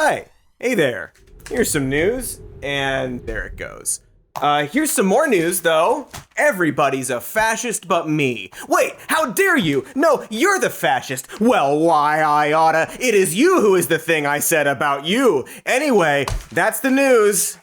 Hi, hey there. Here's some news, and there it goes. Here's some more news, though. Everybody's a fascist but me. Wait, how dare you? No, you're the fascist. Well, why, I oughta. It is you who is the thing I said about you. Anyway, that's the news.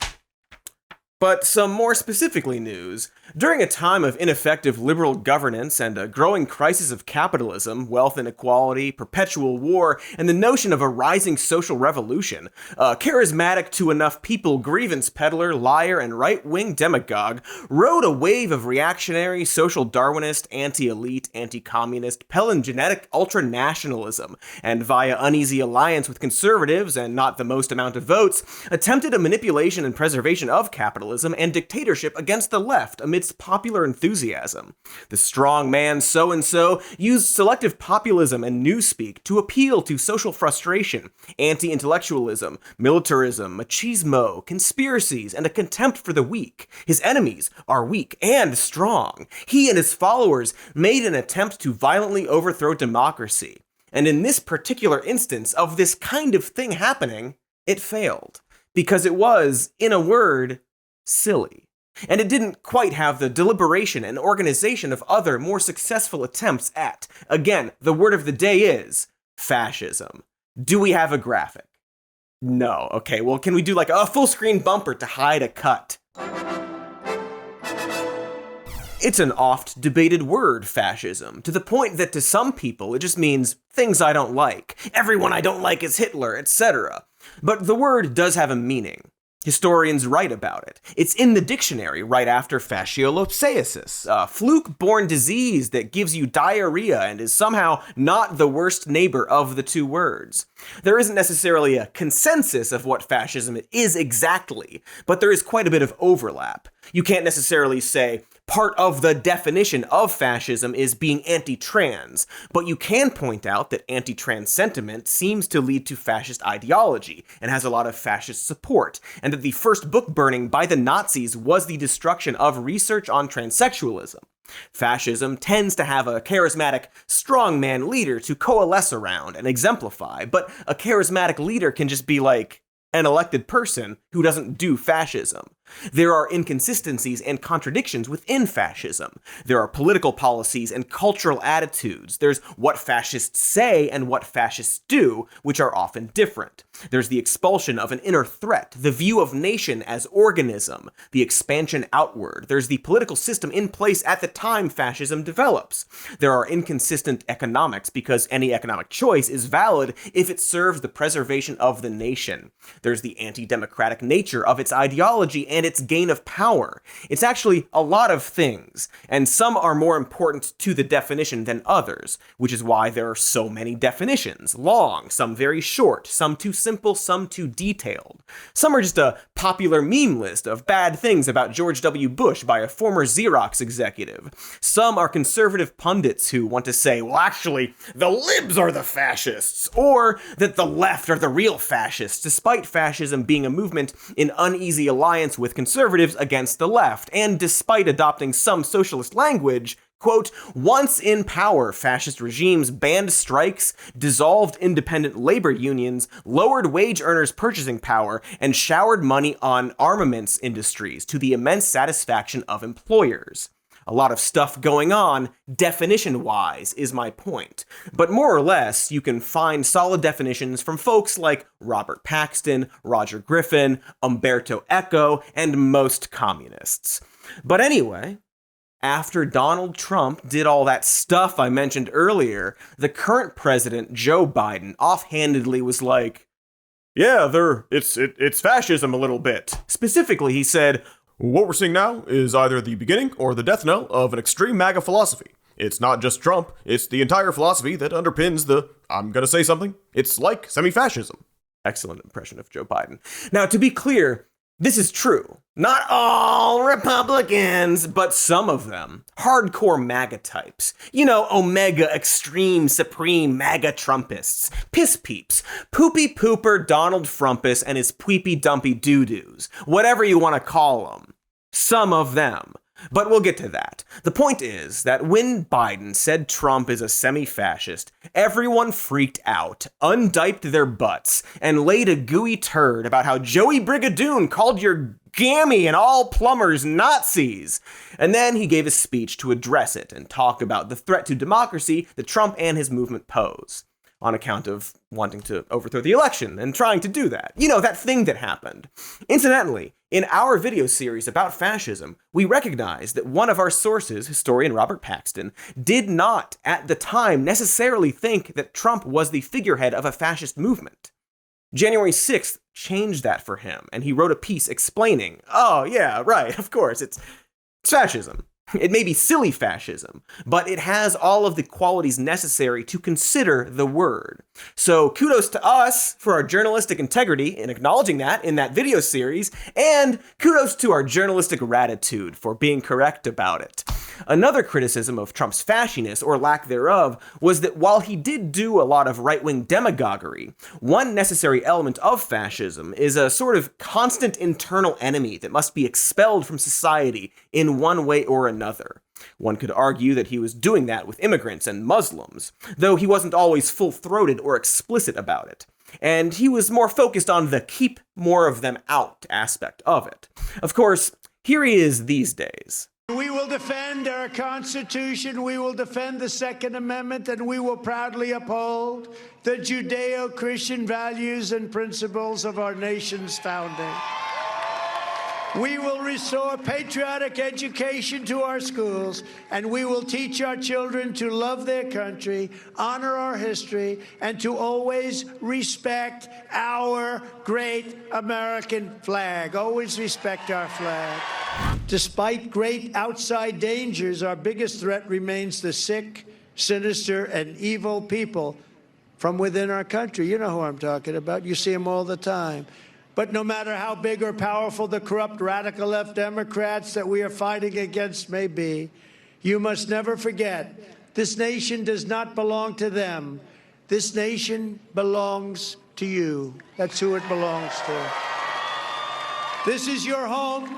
But some more specifically news. During a time of ineffective liberal governance and a growing crisis of capitalism, wealth inequality, perpetual war, and the notion of a rising social revolution, a charismatic to enough people grievance peddler, liar, and right-wing demagogue rode a wave of reactionary, social Darwinist, anti-elite, anti-communist, Pelingenetic ultra-nationalism, and via uneasy alliance with conservatives and not the most amount of votes, attempted a manipulation and preservation of capitalism and dictatorship against the left amidst popular enthusiasm. The strong man so-and-so used selective populism and newspeak to appeal to social frustration, anti-intellectualism, militarism, machismo, conspiracies, and a contempt for the weak. His enemies are weak and strong. He and his followers made an attempt to violently overthrow democracy. And in this particular instance of this kind of thing happening, it failed. Because it was, in a word, silly. And it didn't quite have the deliberation and organization of other, more successful attempts at, again, the word of the day is, fascism. Do we have a graphic? No. Okay, well, can we do like a full screen bumper to hide a cut? It's an oft debated word, fascism, to the point that to some people it just means things I don't like, everyone I don't like is Hitler, etc. But the word does have a meaning. Historians write about it. It's in the dictionary right after fasciolopsiasis, a fluke-borne disease that gives you diarrhea and is somehow not the worst neighbor of the two words. There isn't necessarily a consensus of what fascism is exactly, but there is quite a bit of overlap. You can't necessarily say, part of the definition of fascism is being anti-trans, but you can point out that anti-trans sentiment seems to lead to fascist ideology and has a lot of fascist support, and that the first book burning by the Nazis was the destruction of research on transsexualism. Fascism tends to have a charismatic, strongman leader to coalesce around and exemplify, but a charismatic leader can just be like an elected person who doesn't do fascism. There are inconsistencies and contradictions within fascism. There are political policies and cultural attitudes. There's what fascists say and what fascists do, which are often different. There's the expulsion of an inner threat, the view of nation as organism, the expansion outward. There's the political system in place at the time fascism develops. There are inconsistent economics because any economic choice is valid if it serves the preservation of the nation. There's the anti-democratic nature of its ideology and its gain of power. It's actually a lot of things, and some are more important to the definition than others, which is why there are so many definitions. Long, some very short, some too simple, some too detailed. Some are just a popular meme list of bad things about George W. Bush by a former Xerox executive. Some are conservative pundits who want to say, well, actually, the libs are the fascists, or that the left are the real fascists, despite fascism being a movement in uneasy alliance with conservatives against the left, and despite adopting some socialist language, quote, once in power, fascist regimes banned strikes, dissolved independent labor unions, lowered wage earners' purchasing power, and showered money on armaments industries to the immense satisfaction of employers. A lot of stuff going on, definition-wise, is my point. But more or less, you can find solid definitions from folks like Robert Paxton, Roger Griffin, Umberto Eco, and most communists. But anyway, after Donald Trump did all that stuff I mentioned earlier, the current president, Joe Biden, offhandedly was like, yeah, it's fascism a little bit. Specifically, he said, what we're seeing now is either the beginning or the death knell of an extreme MAGA philosophy. It's not just Trump, it's the entire philosophy that underpins I'm gonna say something, it's like semi-fascism. Excellent impression of Joe Biden. Now, to be clear, this is true. Not all Republicans, but some of them. Hardcore MAGA types. You know, Omega Extreme Supreme MAGA Trumpists. Piss peeps. Poopy pooper Donald Frumpus and his peepy dumpy doo-doos. Whatever you want to call them. Some of them. But we'll get to that. The point is that when Biden said Trump is a semi-fascist, everyone freaked out, undiped their butts, and laid a gooey turd about how Joey Brigadoon called your Gammy and all plumbers Nazis. And then he gave a speech to address it and talk about the threat to democracy that Trump and his movement pose, on account of wanting to overthrow the election and trying to do that. You know, that thing that happened. Incidentally, in our video series about fascism, we recognize that one of our sources, historian Robert Paxton, did not, at the time, necessarily think that Trump was the figurehead of a fascist movement. January 6th changed that for him, and he wrote a piece explaining, oh yeah, right, of course, it's fascism. It may be silly fascism, but it has all of the qualities necessary to consider the word. So kudos to us for our journalistic integrity in acknowledging that in that video series, and kudos to our journalistic ratitude for being correct about it. Another criticism of Trump's fasciness, or lack thereof, was that while he did do a lot of right-wing demagoguery, one necessary element of fascism is a sort of constant internal enemy that must be expelled from society in one way or another. One could argue that he was doing that with immigrants and Muslims, though he wasn't always full-throated or explicit about it. And he was more focused on the keep more of them out aspect of it. Of course, here he is these days. We will defend our Constitution, we will defend the Second Amendment, and we will proudly uphold the Judeo-Christian values and principles of our nation's founding. We will restore patriotic education to our schools, and we will teach our children to love their country, honor our history, and to always respect our great American flag. Always respect our flag. Despite great outside dangers, our biggest threat remains the sick, sinister, and evil people from within our country. You know who I'm talking about. You see them all the time. But no matter how big or powerful the corrupt radical left Democrats that we are fighting against may be, you must never forget, this nation does not belong to them. This nation belongs to you. That's who it belongs to. This is your home.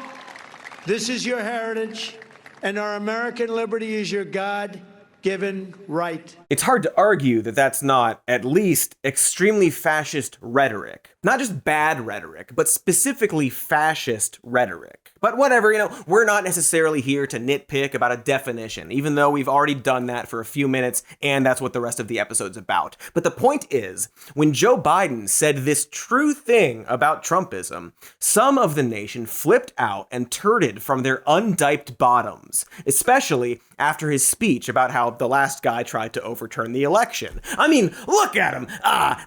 This is your heritage. And our American liberty is your God-given right. It's hard to argue that that's not, at least, extremely fascist rhetoric. Not just bad rhetoric, but specifically fascist rhetoric. But whatever, we're not necessarily here to nitpick about a definition, even though we've already done that for a few minutes, and that's what the rest of the episode's about. But the point is, when Joe Biden said this true thing about Trumpism, some of the nation flipped out and turded from their undiped bottoms, especially after his speech about how the last guy tried to overturn the election. I mean, look at him.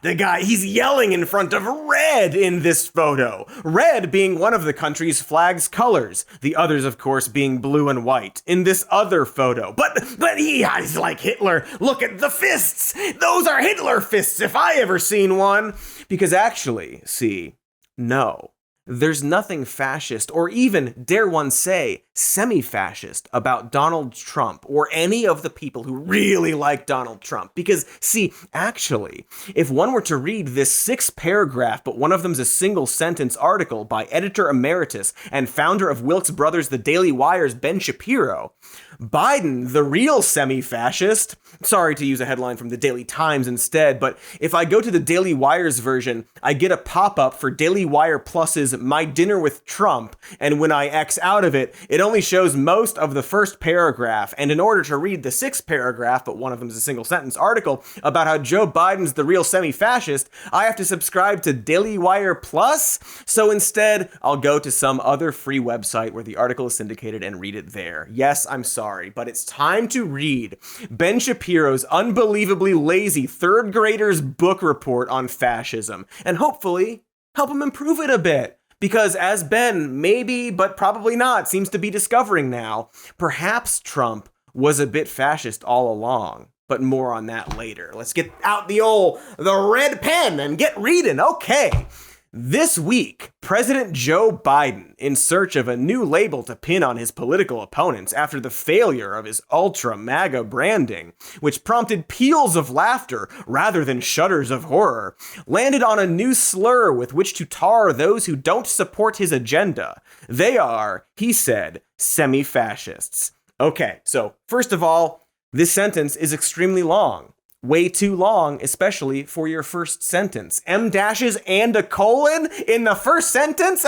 The guy, he's yelling in front of red in this photo. Red being one of the country's flag's colors. The others, of course, being blue and white in this other photo. But he's like Hitler. Look at the fists. Those are Hitler fists if I ever seen one. Because actually, see, no. There's nothing fascist, or even, dare one say, semi-fascist about Donald Trump or any of the people who really like Donald Trump. Because, see, actually, if one were to read this 6-paragraph, but one of them's a single-sentence article by editor emeritus and founder of Wilkes Brothers' The Daily Wire's Ben Shapiro, Biden, the real semi-fascist, sorry to use a headline from the Daily Times instead, but if I go to the Daily Wire's version, I get a pop-up for Daily Wire Plus's My Dinner with Trump, and when I X out of it, it only shows most of the first paragraph, and in order to read the 6th paragraph, but one of them is a single-sentence article about how Joe Biden's the real semi-fascist, I have to subscribe to Daily Wire Plus, so instead, I'll go to some other free website where the article is syndicated and read it there. Yes, I'm sorry, but it's time to read Ben Shapiro's unbelievably lazy 3rd grader's book report on fascism, and hopefully help him improve it a bit. Because as Ben, maybe, but probably not, seems to be discovering now, perhaps Trump was a bit fascist all along. But more on that later. Let's get out the red pen and get reading. Okay. This week, President Joe Biden, in search of a new label to pin on his political opponents after the failure of his ultra-MAGA branding, which prompted peals of laughter rather than shudders of horror, landed on a new slur with which to tar those who don't support his agenda. They are, he said, semi-fascists. Okay, so first of all, this sentence is extremely long. Way too long, especially for your first sentence. M dashes and a colon in the first sentence?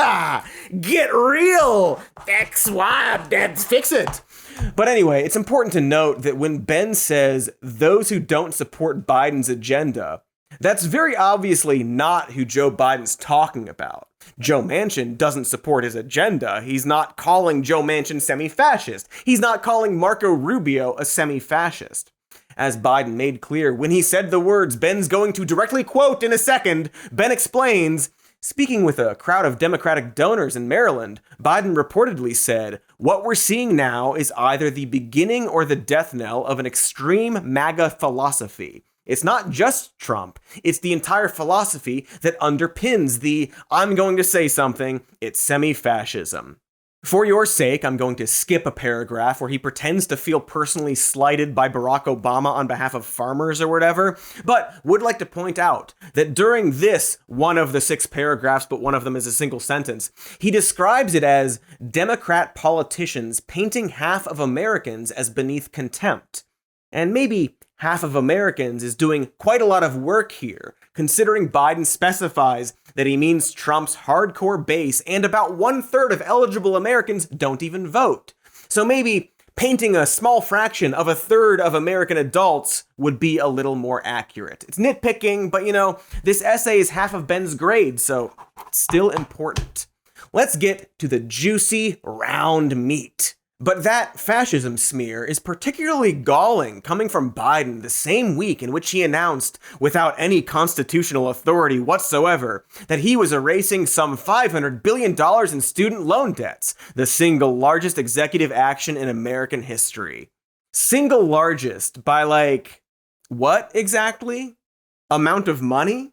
Get real! X, Y, let's fix it. But anyway, it's important to note that when Ben says those who don't support Biden's agenda, that's very obviously not who Joe Biden's talking about. Joe Manchin doesn't support his agenda. He's not calling Joe Manchin semi-fascist. He's not calling Marco Rubio a semi-fascist. As Biden made clear when he said the words Ben's going to directly quote in a second, Ben explains, speaking with a crowd of Democratic donors in Maryland, Biden reportedly said, "What we're seeing now is either the beginning or the death knell of an extreme MAGA philosophy. It's not just Trump, it's the entire philosophy that underpins the, I'm going to say something, it's semi-fascism." For your sake, I'm going to skip a paragraph where he pretends to feel personally slighted by Barack Obama on behalf of farmers or whatever, but would like to point out that during this, one of the 6 paragraphs, but one of them is a single sentence, he describes it as Democrat politicians painting half of Americans as beneath contempt. And maybe half of Americans is doing quite a lot of work here, considering Biden specifies that he means Trump's hardcore base and about 1/3 of eligible Americans don't even vote. So maybe painting a small fraction of 1/3 of American adults would be a little more accurate. It's nitpicking, but this essay is half of Ben's grade, so it's still important. Let's get to the juicy, round meat. But that fascism smear is particularly galling coming from Biden the same week in which he announced, without any constitutional authority whatsoever, that he was erasing some $500 billion in student loan debts, the single largest executive action in American history. Single largest by what exactly? Amount of money?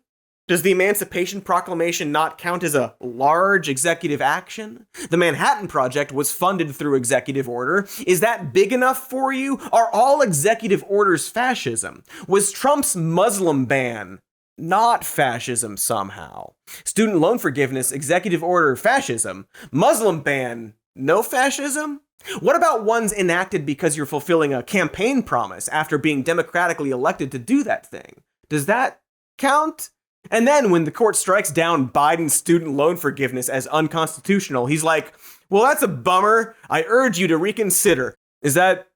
Does the Emancipation Proclamation not count as a large executive action? The Manhattan Project was funded through executive order. Is that big enough for you? Are all executive orders fascism? Was Trump's Muslim ban not fascism somehow? Student loan forgiveness, executive order, fascism. Muslim ban, no fascism? What about ones enacted because you're fulfilling a campaign promise after being democratically elected to do that thing? Does that count? And then when the court strikes down Biden's student loan forgiveness as unconstitutional, he's like, well, that's a bummer. I urge you to reconsider. Is that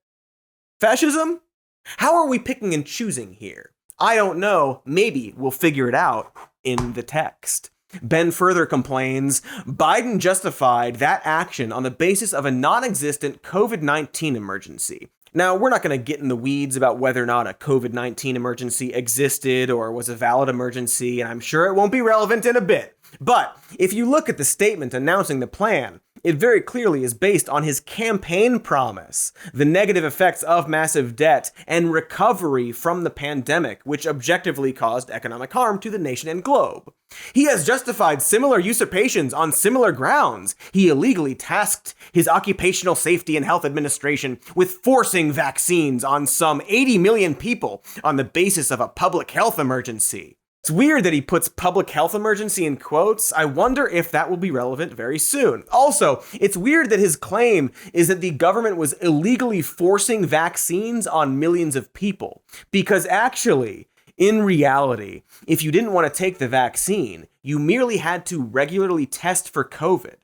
fascism? How are we picking and choosing here? I don't know. Maybe we'll figure it out in the text. Ben further complains, Biden justified that action on the basis of a non-existent COVID-19 emergency. Now, we're not going to get in the weeds about whether or not a COVID-19 emergency existed or was a valid emergency, and I'm sure it won't be relevant in a bit. But if you look at the statement announcing the plan, it very clearly is based on his campaign promise, the negative effects of massive debt and recovery from the pandemic, which objectively caused economic harm to the nation and globe. He has justified similar usurpations on similar grounds. He illegally tasked his Occupational Safety and Health Administration with forcing vaccines on some 80 million people on the basis of a public health emergency. It's weird that he puts public health emergency in quotes. I wonder if that will be relevant very soon. Also, it's weird that his claim is that the government was illegally forcing vaccines on millions of people. Because actually, in reality, if you didn't want to take the vaccine, you merely had to regularly test for COVID.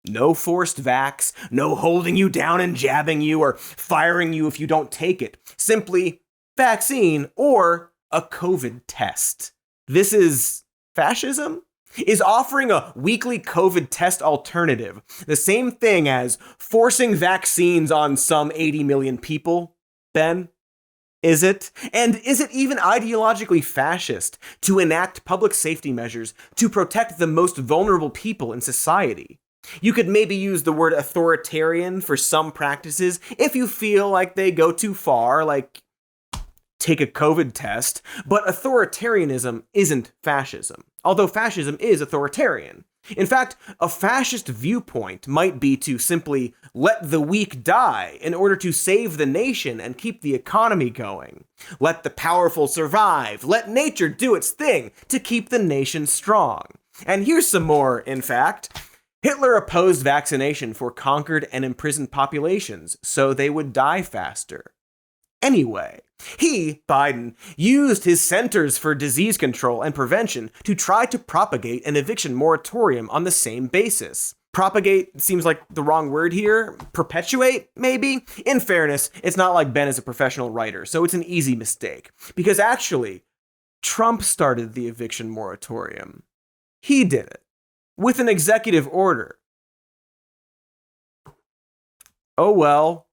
No forced vax, no holding you down and jabbing you or firing you if you don't take it. Simply vaccine or a COVID test. This is fascism? Is offering a weekly COVID test alternative the same thing as forcing vaccines on some 80 million people, Ben? Is it? And is it even ideologically fascist to enact public safety measures to protect the most vulnerable people in society? You could maybe use the word authoritarian for some practices if you feel like they go too far, like take a COVID test, but authoritarianism isn't fascism, although fascism is authoritarian. In fact, a fascist viewpoint might be to simply let the weak die in order to save the nation and keep the economy going. Let the powerful survive. Let nature do its thing to keep the nation strong. And here's some more, in fact. Hitler opposed vaccination for conquered and imprisoned populations so they would die faster. Anyway, he, Biden, used his Centers for Disease Control and Prevention to try to propagate an eviction moratorium on the same basis. Propagate seems like the wrong word here. Perpetuate, maybe? In fairness, it's not like Ben is a professional writer, so it's an easy mistake. Because actually, Trump started the eviction moratorium. He did it. With an executive order. Oh well.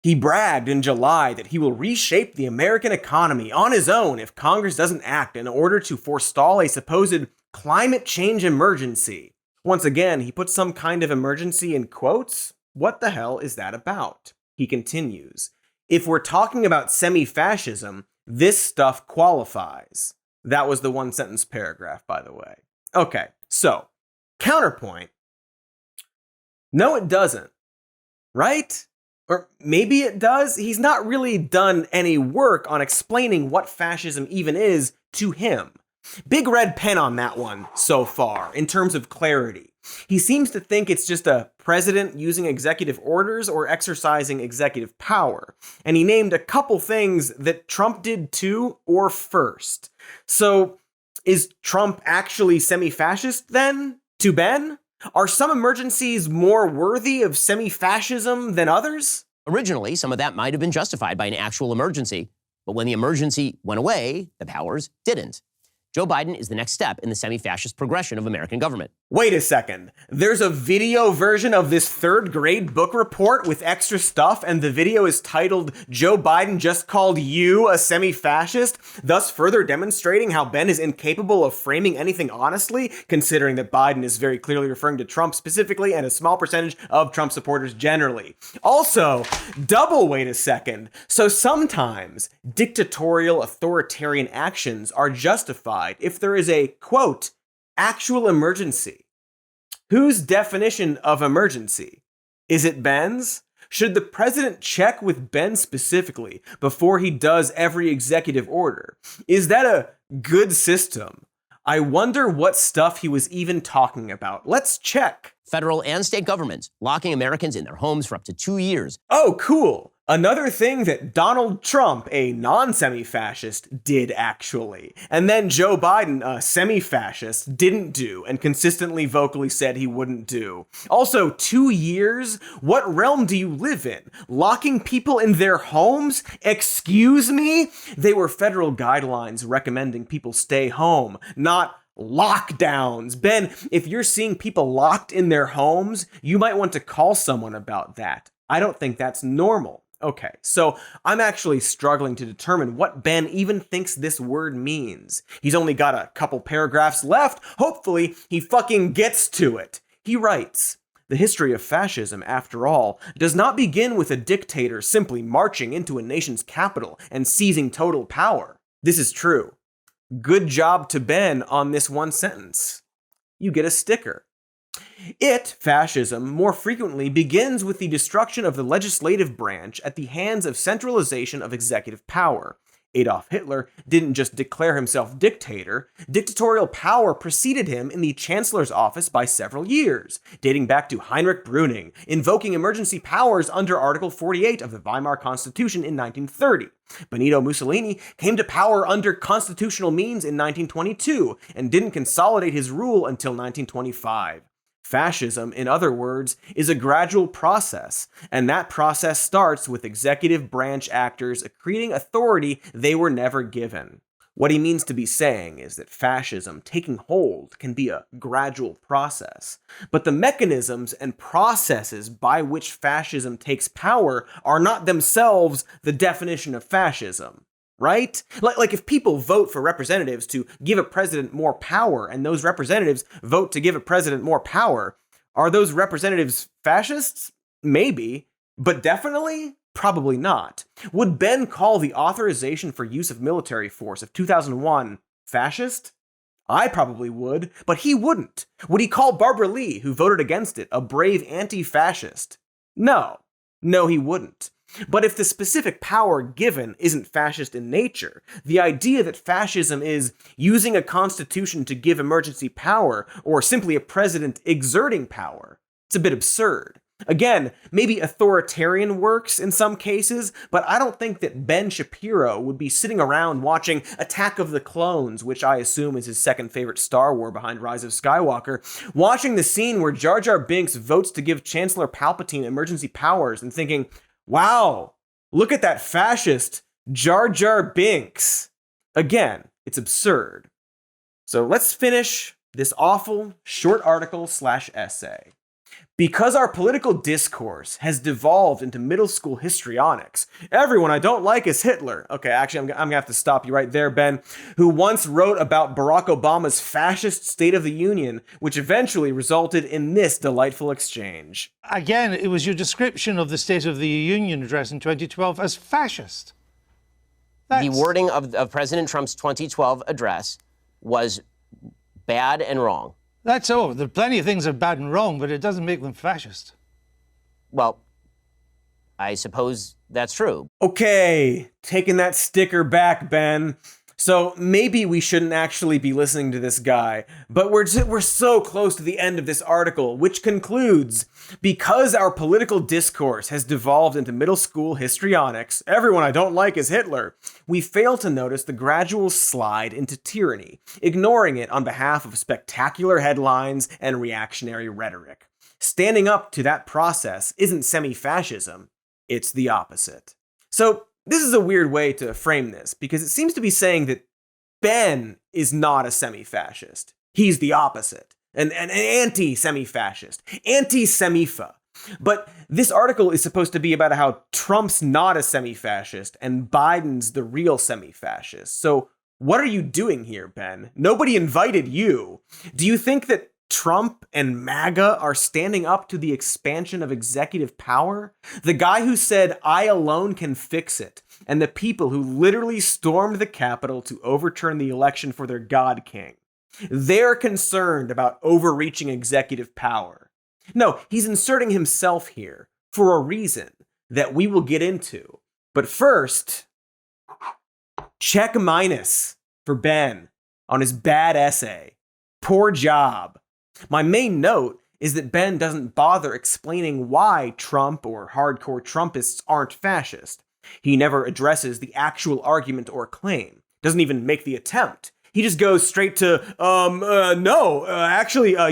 He bragged in July that he will reshape the American economy on his own if Congress doesn't act in order to forestall a supposed climate change emergency. Once again, he put some kind of emergency in quotes. What the hell is that about? He continues, if we're talking about semi-fascism, this stuff qualifies. That was the one-sentence paragraph, by the way. Okay, so, counterpoint. No, it doesn't. Right? Or maybe it does. He's not really done any work on explaining what fascism even is to him. Big red pen on that one so far, in terms of clarity. He seems to think it's just a president using executive orders or exercising executive power. And he named a couple things that Trump did too, or first. So, is Trump actually semi-fascist then? To Ben? Are some emergencies more worthy of semi-fascism than others? Originally, some of that might have been justified by an actual emergency, but when the emergency went away, the powers didn't. Joe Biden is the next step in the semi-fascist progression of American government. Wait a second. There's a video version of this third grade book report with extra stuff, and the video is titled, Joe Biden just called you a semi-fascist, thus further demonstrating how Ben is incapable of framing anything honestly, considering that Biden is very clearly referring to Trump specifically and a small percentage of Trump supporters generally. Also, double wait a second. So sometimes dictatorial authoritarian actions are justified if there is a, quote, actual emergency. Whose definition of emergency? Is it Ben's? Should the president check with Ben specifically before he does every executive order? Is that a good system? I wonder what stuff he was even talking about. Let's check. Federal and state governments locking Americans in their homes for up to 2 years. Oh, cool. Another thing that Donald Trump, a non-semi-fascist, did actually. And then Joe Biden, a semi-fascist, didn't do and consistently vocally said he wouldn't do. Also, 2 years? What realm do you live in? Locking people in their homes? Excuse me? They were federal guidelines recommending people stay home, not lockdowns. Ben, if you're seeing people locked in their homes, you might want to call someone about that. I don't think that's normal. Okay, so I'm actually struggling to determine what Ben even thinks this word means. He's only got a couple paragraphs left. Hopefully, he fucking gets to it. He writes, the history of fascism, after all, does not begin with a dictator simply marching into a nation's capital and seizing total power. This is true. Good job to Ben on this one sentence. You get a sticker. Fascism, more frequently begins with the destruction of the legislative branch at the hands of centralization of executive power. Adolf Hitler didn't just declare himself dictator. Dictatorial power preceded him in the chancellor's office by several years, dating back to Heinrich Brüning, invoking emergency powers under Article 48 of the Weimar Constitution in 1930. Benito Mussolini came to power under constitutional means in 1922 and didn't consolidate his rule until 1925. Fascism, in other words, is a gradual process, and that process starts with executive branch actors accreting authority they were never given. What he means to be saying is that fascism taking hold can be a gradual process, but the mechanisms and processes by which fascism takes power are not themselves the definition of fascism. Right? Like if people vote for representatives to give a president more power and those representatives vote to give a president more power, are those representatives fascists? Maybe, but definitely, Probably not. Would Ben call the authorization for use of military force of 2001 fascist? I probably would, but he wouldn't. Would he call Barbara Lee, who voted against it, a brave anti-fascist? No. No, he wouldn't. But if the specific power given isn't fascist in nature, the idea that fascism is using a constitution to give emergency power, or simply a president exerting power, it's a bit absurd. Again, maybe authoritarian works in some cases, but I don't think that Ben Shapiro would be sitting around watching Attack of the Clones, which I assume is his second favorite Star Wars behind Rise of Skywalker, watching the scene where Jar Jar Binks votes to give Chancellor Palpatine emergency powers and thinking, wow, look at that fascist Jar Jar Binks. Again, it's absurd. So let's finish this awful short article/essay. Because our political discourse has devolved into middle school histrionics, everyone I don't like is Hitler. Okay, actually, I'm gonna have to stop you right there, Ben, who once wrote about Barack Obama's fascist State of the Union, which eventually resulted in this delightful exchange. Again, it was your description of the State of the Union address in 2012 as fascist. The wording of President Trump's 2012 address was bad and wrong. That's all. There are plenty of things that are bad and wrong, but it doesn't make them fascist. Well, I suppose that's true. Okay, taking that sticker back, Ben. So maybe we shouldn't actually be listening to this guy, but we're so close to the end of this article, which concludes, because our political discourse has devolved into middle school histrionics, everyone I don't like is Hitler, we fail to notice the gradual slide into tyranny, ignoring it on behalf of spectacular headlines and reactionary rhetoric. Standing up to that process isn't semi-fascism, it's the opposite. So, this is a weird way to frame this, because it seems to be saying that Ben is not a semi-fascist. He's the opposite. An anti-semi-fascist. Anti-semifa. But this article is supposed to be about how Trump's not a semi-fascist and Biden's the real semi-fascist. So what are you doing here, Ben? Nobody invited you. Do you think that Trump and MAGA are standing up to the expansion of executive power? The guy who said, "I alone can fix it," and the people who literally stormed the Capitol to overturn the election for their God King. They're concerned about overreaching executive power. No, he's inserting himself here for a reason that we will get into. But first, check minus for Ben on his bad essay. Poor job. My main note is that Ben doesn't bother explaining why Trump or hardcore Trumpists aren't fascist. He never addresses the actual argument or claim, doesn't even make the attempt. He just goes straight to,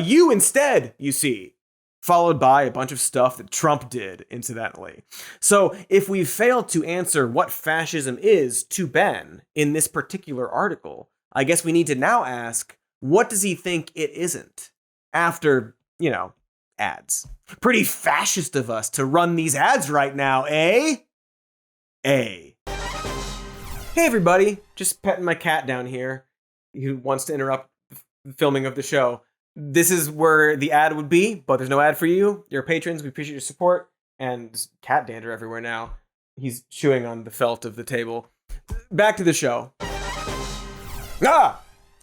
you instead, you see. Followed by a bunch of stuff that Trump did, incidentally. So if we fail to answer what fascism is to Ben in this particular article, I guess we need to now ask, what does he think it isn't? After, ads. Pretty fascist of us to run these ads right now, eh? Hey everybody, just petting my cat down here who wants to interrupt the filming of the show. This is where the ad would be, but there's no ad for you. Your patrons, we appreciate your support. And there's cat dander everywhere now. He's chewing on the felt of the table. Back to the show.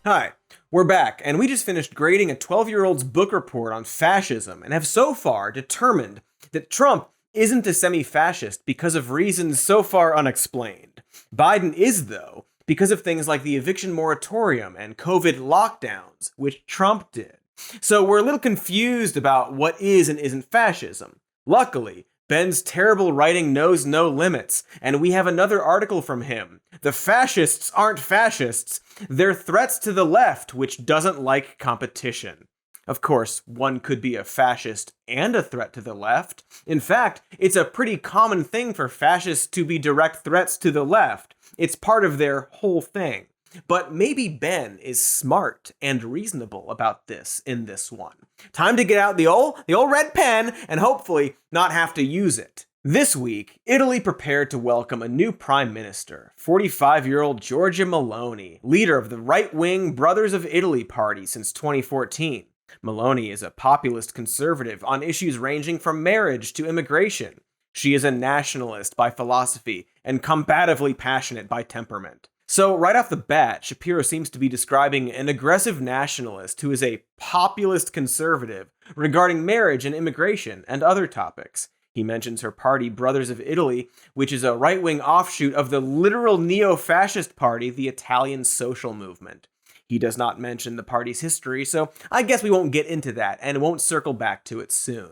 Hi, we're back, and we just finished grading a 12-year-old's book report on fascism and have so far determined that Trump isn't a semi-fascist because of reasons so far unexplained. Biden is, though, because of things like the eviction moratorium and COVID lockdowns, which Trump did. So we're a little confused about what is and isn't fascism. Luckily, Ben's terrible writing knows no limits, and we have another article from him. The fascists aren't fascists, they're threats to the left, which doesn't like competition. Of course, one could be a fascist and a threat to the left. In fact, it's a pretty common thing for fascists to be direct threats to the left. It's part of their whole thing. But maybe Ben is smart and reasonable about this in this one. Time to get out the old red pen and hopefully not have to use it. This week, Italy prepared to welcome a new prime minister, 45-year-old Giorgia Meloni, leader of the right-wing Brothers of Italy party since 2014. Meloni is a populist conservative on issues ranging from marriage to immigration. She is a nationalist by philosophy and combatively passionate by temperament. So right off the bat, Shapiro seems to be describing an aggressive nationalist who is a populist conservative regarding marriage and immigration and other topics. He mentions her party, Brothers of Italy, which is a right-wing offshoot of the literal neo-fascist party, the Italian Social Movement. He does not mention the party's history, so I guess we won't get into that and won't circle back to it soon.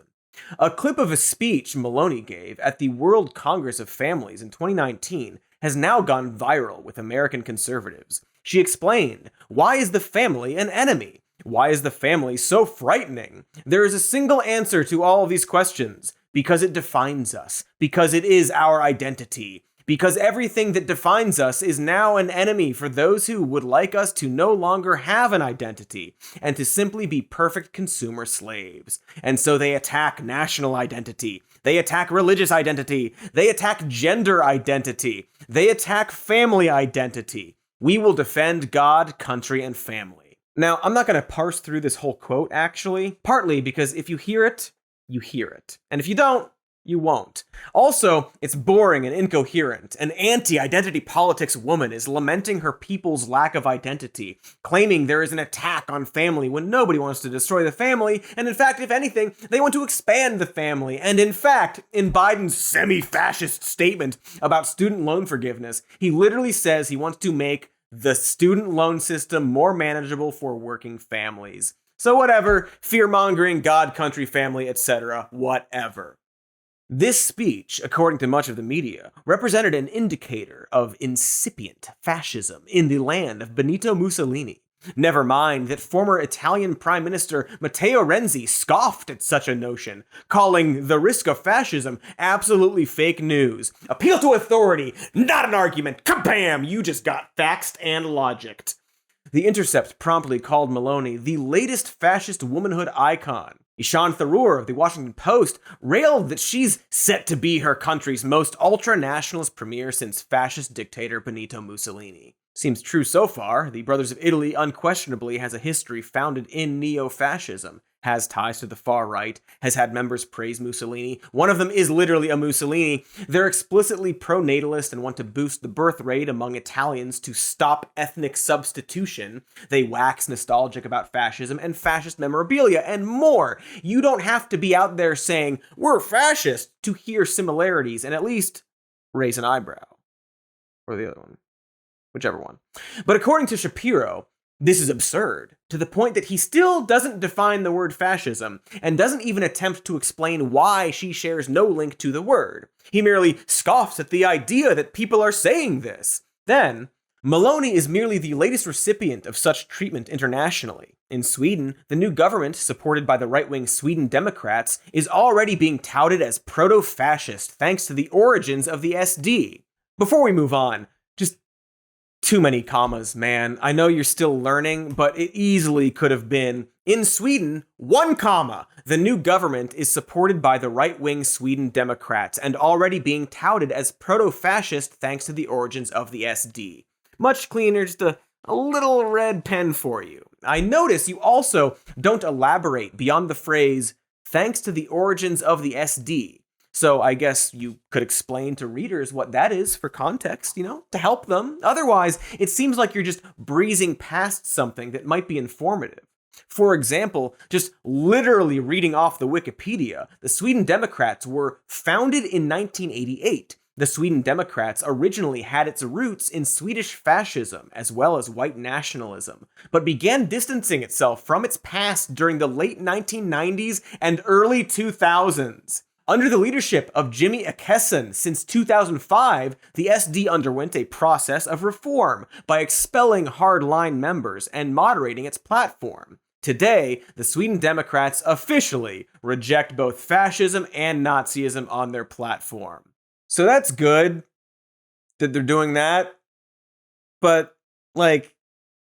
A clip of a speech Maloney gave at the World Congress of Families in 2019 has now gone viral with American conservatives. She explained, "Why is the family an enemy? Why is the family so frightening? There is a single answer to all of these questions. Because it defines us. Because it is our identity. Because everything that defines us is now an enemy for those who would like us to no longer have an identity and to simply be perfect consumer slaves. And so they attack national identity. They attack religious identity. They attack gender identity. They attack family identity. We will defend God, country, and family." Now, I'm not going to parse through this whole quote, actually, partly because if you hear it, you hear it. And if you don't, you won't. Also, it's boring and incoherent. An anti-identity politics woman is lamenting her people's lack of identity, claiming there is an attack on family when nobody wants to destroy the family, and in fact, if anything, they want to expand the family. And in fact, in Biden's semi-fascist statement about student loan forgiveness, he literally says he wants to make the student loan system more manageable for working families. So whatever, fear-mongering, God, country, family, etc., whatever. This speech, according to much of the media, represented an indicator of incipient fascism in the land of Benito Mussolini. Never mind that former Italian Prime Minister Matteo Renzi scoffed at such a notion, calling the risk of fascism absolutely fake news. Appeal to authority, not an argument. Kabam! You just got faxed and logicked. The Intercept promptly called Maloney the latest fascist womanhood icon. Ishan Tharoor of the Washington Post railed that she's set to be her country's most ultra-nationalist premier since fascist dictator Benito Mussolini. Seems true so far. The Brothers of Italy unquestionably has a history founded in neo-fascism, has ties to the far right, has had members praise Mussolini. One of them is literally a Mussolini. They're explicitly pro-natalist and want to boost the birth rate among Italians to stop ethnic substitution. They wax nostalgic about fascism and fascist memorabilia and more. You don't have to be out there saying, "We're fascist," to hear similarities and at least raise an eyebrow. Or the other one. Whichever one. But according to Shapiro, this is absurd, to the point that he still doesn't define the word fascism, and doesn't even attempt to explain why she shares no link to the word. He merely scoffs at the idea that people are saying this. Then, Maloney is merely the latest recipient of such treatment internationally. In Sweden, the new government, supported by the right-wing Sweden Democrats, is already being touted as proto-fascist thanks to the origins of the SD. Before we move on, just too many commas, man. I know you're still learning, but it easily could have been, in Sweden, 1 comma. The new government is supported by the right-wing Sweden Democrats and already being touted as proto-fascist thanks to the origins of the SD. Much cleaner, just a little red pen for you. I notice you also don't elaborate beyond the phrase, thanks to the origins of the SD. So I guess you could explain to readers what that is for context, to help them. Otherwise, it seems like you're just breezing past something that might be informative. For example, just literally reading off the Wikipedia, the Sweden Democrats were founded in 1988. The Sweden Democrats originally had its roots in Swedish fascism as well as white nationalism, but began distancing itself from its past during the late 1990s and early 2000s. Under the leadership of Jimmy Åkesson since 2005, the SD underwent a process of reform by expelling hardline members and moderating its platform. Today, the Sweden Democrats officially reject both fascism and Nazism on their platform. So that's good that they're doing that, but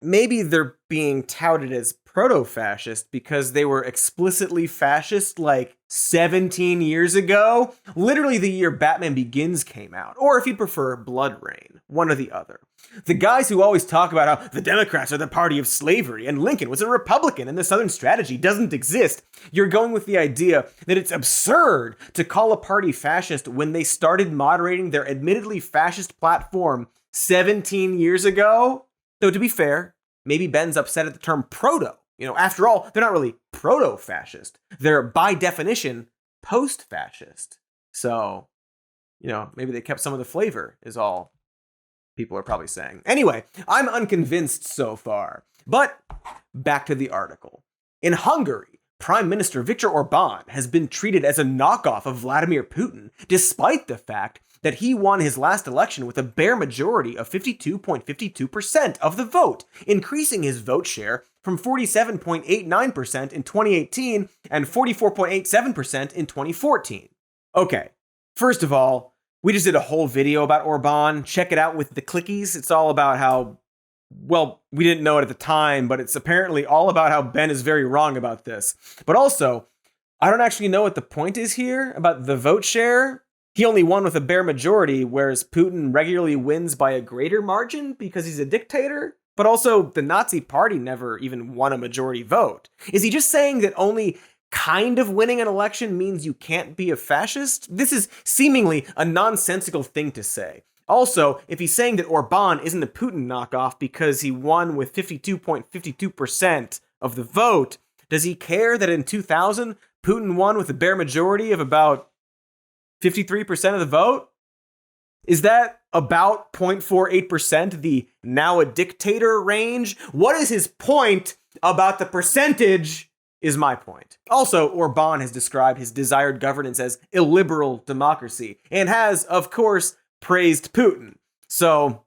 maybe they're being touted as proto-fascist because they were explicitly fascist like 17 years ago, literally the year Batman Begins came out, or if you'd prefer, Blood Rain, one or the other. The guys who always talk about how the Democrats are the party of slavery and Lincoln was a Republican and the Southern strategy doesn't exist, you're going with the idea that it's absurd to call a party fascist when they started moderating their admittedly fascist platform 17 years ago? Though to be fair, maybe Ben's upset at the term proto. After all, they're not really proto-fascist. They're, by definition, post-fascist. So, maybe they kept some of the flavor, is all people are probably saying. Anyway, I'm unconvinced so far. But back to the article. In Hungary, Prime Minister Viktor Orbán has been treated as a knockoff of Vladimir Putin, despite the fact that he won his last election with a bare majority of 52.52% of the vote, increasing his vote share from 47.89% in 2018 and 44.87% in 2014. Okay, first of all, we just did a whole video about Orbán. Check it out with the clickies. It's all about how, well, we didn't know it at the time, but it's apparently all about how Ben is very wrong about this. But also, I don't actually know what the point is here about the vote share. He only won with a bare majority, whereas Putin regularly wins by a greater margin because he's a dictator. But also, the Nazi party never even won a majority vote. Is he just saying that only kind of winning an election means you can't be a fascist? This is seemingly a nonsensical thing to say. Also, if he's saying that Orbán isn't a Putin knockoff because he won with 52.52% of the vote, does he care that in 2000, Putin won with a bare majority of about 53% of the vote? Is that about 0.48% the now a dictator range? What is his point about the percentage is my point. Also, Orbán has described his desired governance as illiberal democracy and has, of course, praised Putin. So,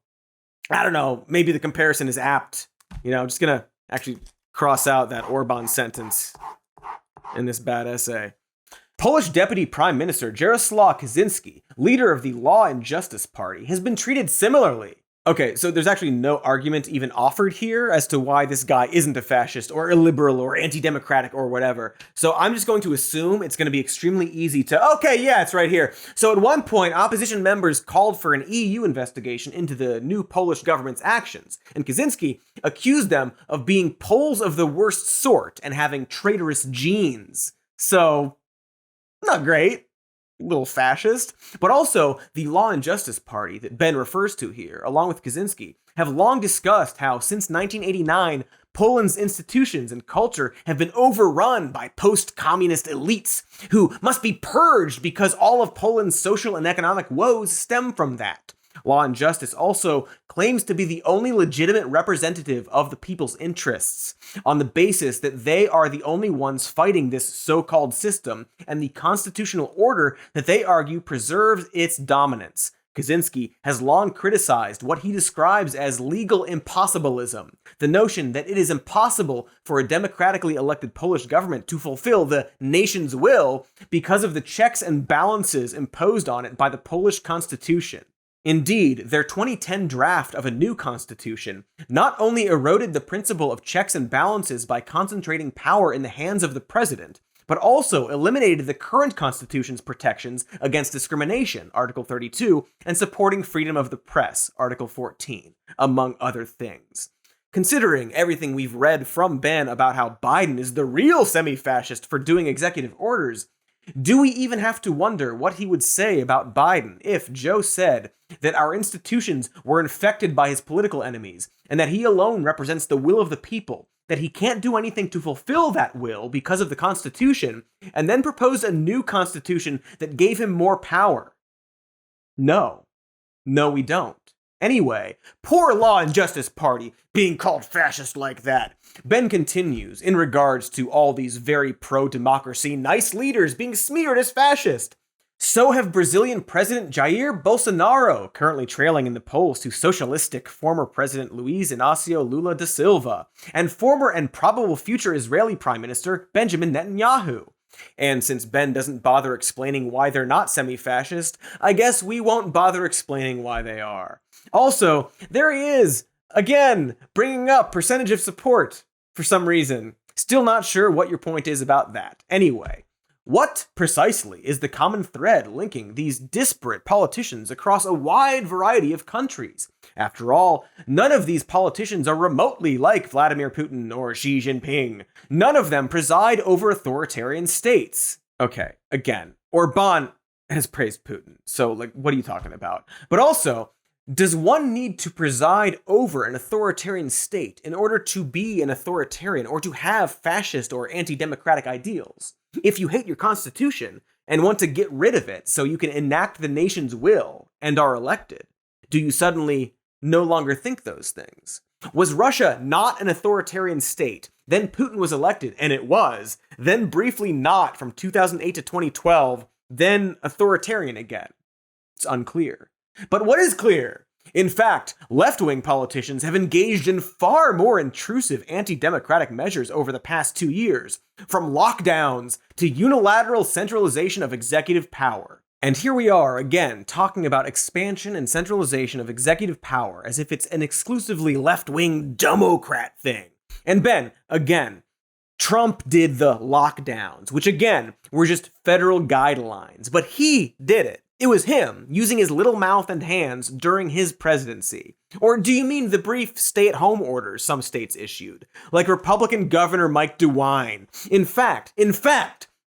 I don't know, maybe the comparison is apt. I'm just going to actually cross out that Orbán sentence in this bad essay. Polish Deputy Prime Minister Jarosław Kaczynski, leader of the Law and Justice Party, has been treated similarly. Okay, so there's actually no argument even offered here as to why this guy isn't a fascist or illiberal or anti-democratic or whatever. So I'm just going to assume it's going to be extremely easy to, okay, yeah, it's right here. So at one point, opposition members called for an EU investigation into the new Polish government's actions, and Kaczynski accused them of being Poles of the worst sort and having traitorous genes. So, not great. Little fascist. But also, the Law and Justice Party that Ben refers to here, along with Kaczynski, have long discussed how since 1989, Poland's institutions and culture have been overrun by post-communist elites who must be purged because all of Poland's social and economic woes stem from that. Law and Justice also claims to be the only legitimate representative of the people's interests, on the basis that they are the only ones fighting this so-called system and the constitutional order that they argue preserves its dominance. Kaczynski has long criticized what he describes as legal impossibilism, the notion that it is impossible for a democratically elected Polish government to fulfill the nation's will because of the checks and balances imposed on it by the Polish constitution. Indeed, their 2010 draft of a new constitution not only eroded the principle of checks and balances by concentrating power in the hands of the president, but also eliminated the current constitution's protections against discrimination, Article 32, and supporting freedom of the press, Article 14, among other things. Considering everything we've read from Ben about how Biden is the real semi-fascist for doing executive orders, do we even have to wonder what he would say about Biden if Joe said that our institutions were infected by his political enemies and that he alone represents the will of the people, that he can't do anything to fulfill that will because of the Constitution, and then proposed a new Constitution that gave him more power? No, we don't. Anyway, poor Law and Justice Party being called fascist like that. Ben continues in regards to all these very pro-democracy nice leaders being smeared as fascist. So have Brazilian President Jair Bolsonaro, currently trailing in the polls to socialistic former President Luiz Inácio Lula da Silva, and former and probable future Israeli Prime Minister Benjamin Netanyahu. And since Ben doesn't bother explaining why they're not semi-fascist, I guess we won't bother explaining why they are. Also, there he is, again, bringing up percentage of support for some reason. Still not sure what your point is about that. Anyway, what precisely is the common thread linking these disparate politicians across a wide variety of countries? After all, none of these politicians are remotely like Vladimir Putin or Xi Jinping. None of them preside over authoritarian states. Okay, again, Orban has praised Putin, so what are you talking about? But also, does one need to preside over an authoritarian state in order to be an authoritarian or to have fascist or anti-democratic ideals? If you hate your constitution and want to get rid of it so you can enact the nation's will and are elected, do you suddenly no longer think those things? Was Russia not an authoritarian state? Then Putin was elected, and it was. Then briefly not from 2008 to 2012, then authoritarian again. It's unclear. But what is clear? In fact, left-wing politicians have engaged in far more intrusive anti-democratic measures over the past 2 years, from lockdowns to unilateral centralization of executive power. And here we are again talking about expansion and centralization of executive power as if it's an exclusively left-wing Democrat thing. And Ben, again, Trump did the lockdowns, which again were just federal guidelines, but he did it. It was him, using his little mouth and hands during his presidency. Or do you mean the brief stay-at-home orders some states issued, like Republican Governor Mike DeWine? In fact,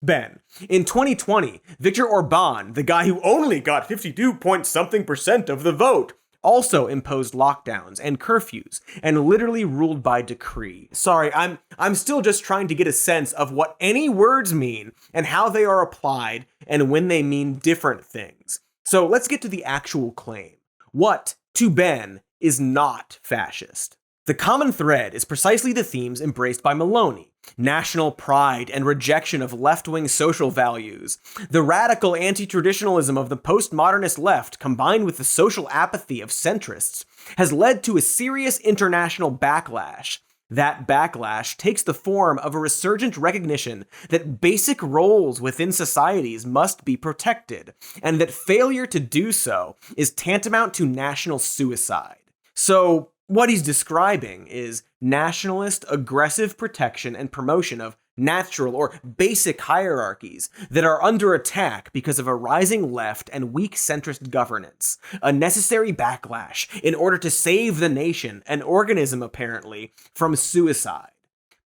Ben, in 2020, Viktor Orban, the guy who only got 52-point-something% of the vote, also imposed lockdowns and curfews and literally ruled by decree. Sorry, I'm still just trying to get a sense of what any words mean and how they are applied and when they mean different things. So let's get to the actual claim. What, to Ben, is not fascist? The common thread is precisely the themes embraced by Maloney. National pride and rejection of left-wing social values. The radical anti-traditionalism of the postmodernist left, combined with the social apathy of centrists, has led to a serious international backlash. That backlash takes the form of a resurgent recognition that basic roles within societies must be protected, and that failure to do so is tantamount to national suicide. So, what he's describing is nationalist, aggressive protection and promotion of natural or basic hierarchies that are under attack because of a rising left and weak centrist governance. A necessary backlash in order to save the nation, an organism apparently, from suicide.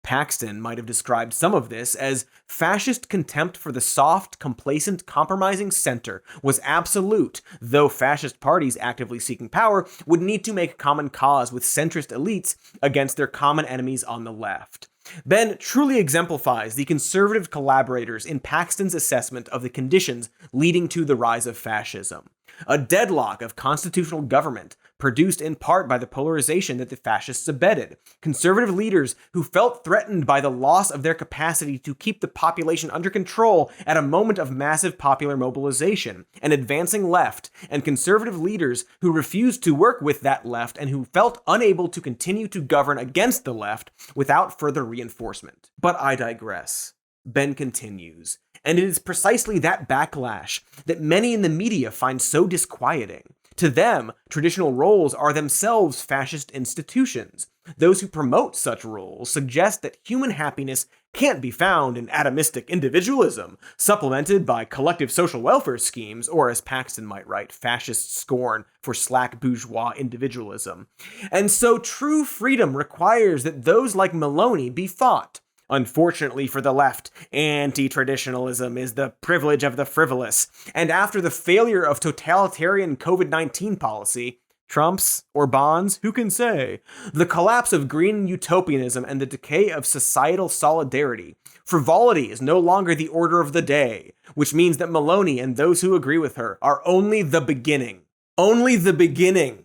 Paxton might have described some of this as fascist contempt for the soft, complacent, compromising center was absolute, though fascist parties actively seeking power would need to make common cause with centrist elites against their common enemies on the left. Ben truly exemplifies the conservative collaborators in Paxton's assessment of the conditions leading to the rise of fascism. A deadlock of constitutional government, produced in part by the polarization that the fascists abetted. Conservative leaders who felt threatened by the loss of their capacity to keep the population under control at a moment of massive popular mobilization. An advancing left, and conservative leaders who refused to work with that left and who felt unable to continue to govern against the left without further reinforcement. But I digress. Ben continues. And it is precisely that backlash that many in the media find so disquieting. To them, traditional roles are themselves fascist institutions. Those who promote such roles suggest that human happiness can't be found in atomistic individualism, supplemented by collective social welfare schemes, or as Paxton might write, fascist scorn for slack bourgeois individualism. And so true freedom requires that those like Maloney be fought. Unfortunately for the left, anti-traditionalism is the privilege of the frivolous, and after the failure of totalitarian COVID-19 policy, Trump's, Orban's, who can say, the collapse of green utopianism and the decay of societal solidarity, frivolity is no longer the order of the day, which means that Maloney and those who agree with her are only the beginning. Only the beginning.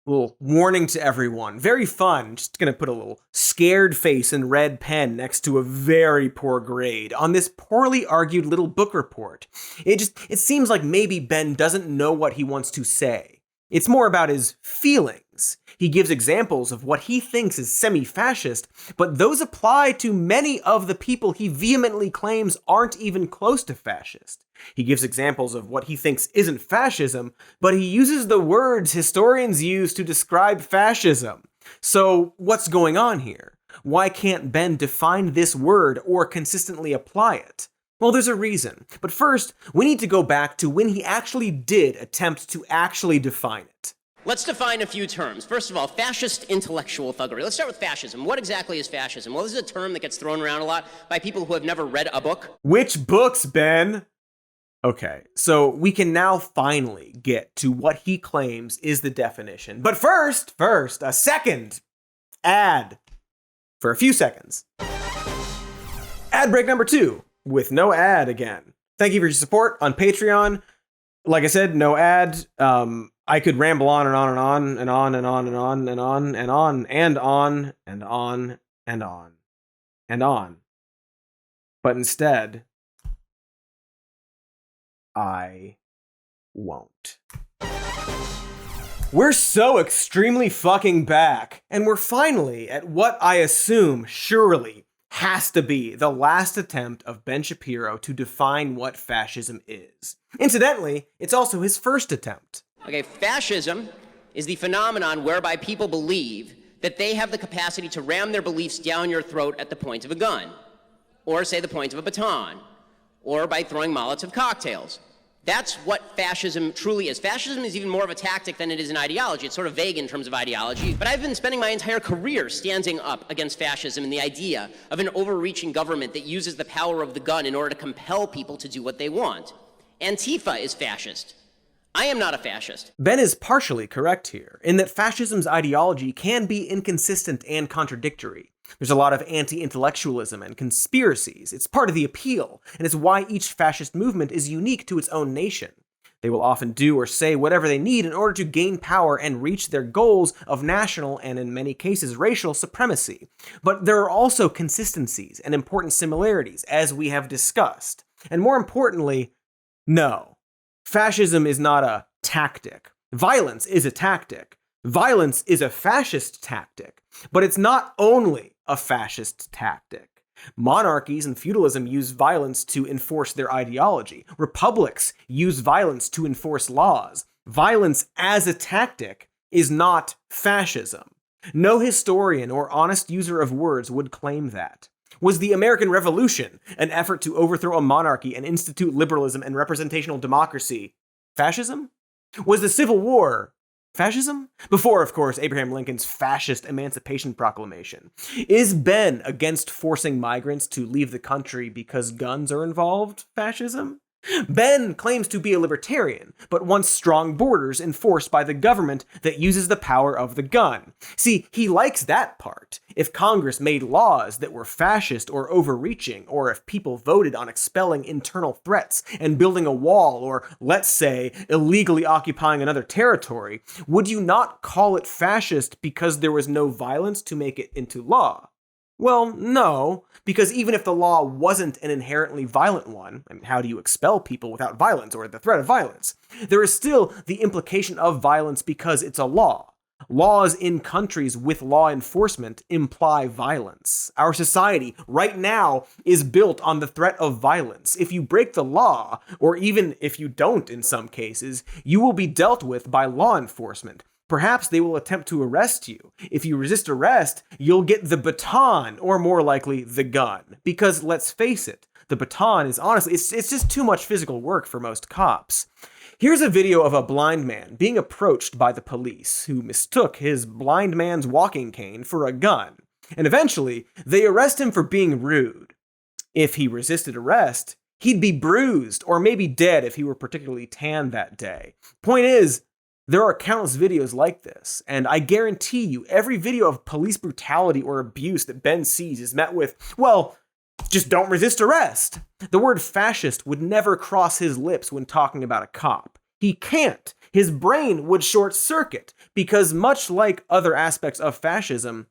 Little warning to everyone. Very fun. Just gonna put a little scared face in red pen next to a very poor grade on this poorly argued little book report. It seems like maybe Ben doesn't know what he wants to say. It's more about his feelings. He gives examples of what he thinks is semi-fascist, but those apply to many of the people he vehemently claims aren't even close to fascist. He gives examples of what he thinks isn't fascism, but he uses the words historians use to describe fascism. So what's going on here? Why can't Ben define this word or consistently apply it? Well, there's a reason. But first, we need to go back to when he actually did attempt to actually define it. Let's define a few terms. First of all, fascist intellectual thuggery. Let's start with fascism. What exactly is fascism? Well, this is a term that gets thrown around a lot by people who have never read a book. Which books, Ben? Okay, so we can now finally get to what he claims is the definition. But first, a second ad for a few seconds. Ad break number 2 with no ad again. Thank you for your support on Patreon. Like I said, no ad. I could ramble on and on and on and on and on and on and on and on and on and on and on and on. But instead, I won't. We're so extremely fucking back, and we're finally at what I assume surely has to be the last attempt of Ben Shapiro to define what fascism is. Incidentally, it's also his first attempt. Okay, fascism is the phenomenon whereby people believe that they have the capacity to ram their beliefs down your throat at the point of a gun, or say the point of a baton, or by throwing Molotov cocktails. That's what fascism truly is. Fascism is even more of a tactic than it is an ideology. It's sort of vague in terms of ideology, but I've been spending my entire career standing up against fascism and the idea of an overreaching government that uses the power of the gun in order to compel people to do what they want. Antifa is fascist. I am not a fascist. Ben is partially correct here, in that fascism's ideology can be inconsistent and contradictory. There's a lot of anti-intellectualism and conspiracies. It's part of the appeal, and it's why each fascist movement is unique to its own nation. They will often do or say whatever they need in order to gain power and reach their goals of national and, in many cases, racial supremacy. But there are also consistencies and important similarities, as we have discussed. And more importantly, no. Fascism is not a tactic. Violence is a tactic. Violence is a fascist tactic. But it's not only a fascist tactic. Monarchies and feudalism use violence to enforce their ideology. Republics use violence to enforce laws. Violence as a tactic is not fascism. No historian or honest user of words would claim that. Was the American Revolution an effort to overthrow a monarchy and institute liberalism and representational democracy fascism? Was the Civil War fascism? Before, of course, Abraham Lincoln's fascist Emancipation Proclamation. Is Ben against forcing migrants to leave the country because guns are involved fascism? Ben claims to be a libertarian, but wants strong borders enforced by the government that uses the power of the gun. See, he likes that part. If Congress made laws that were fascist or overreaching, or if people voted on expelling internal threats and building a wall, or, let's say, illegally occupying another territory, would you not call it fascist because there was no violence to make it into law? Well, no, because even if the law wasn't an inherently violent one, I mean, how do you expel people without violence or the threat of violence? There is still the implication of violence because it's a law. Laws in countries with law enforcement imply violence. Our society right now is built on the threat of violence. If you break the law, or even if you don't in some cases, you will be dealt with by law enforcement. Perhaps they will attempt to arrest you. If you resist arrest, you'll get the baton, or more likely, the gun. Because let's face it, the baton is honestly, it's just too much physical work for most cops. Here's a video of a blind man being approached by the police, who mistook his blind man's walking cane for a gun. And eventually, they arrest him for being rude. If he resisted arrest, he'd be bruised, or maybe dead if he were particularly tan that day. Point is, there are countless videos like this, and I guarantee you every video of police brutality or abuse that Ben sees is met with, well, just don't resist arrest. The word fascist would never cross his lips when talking about a cop. He can't. His brain would short circuit, because much like other aspects of fascism,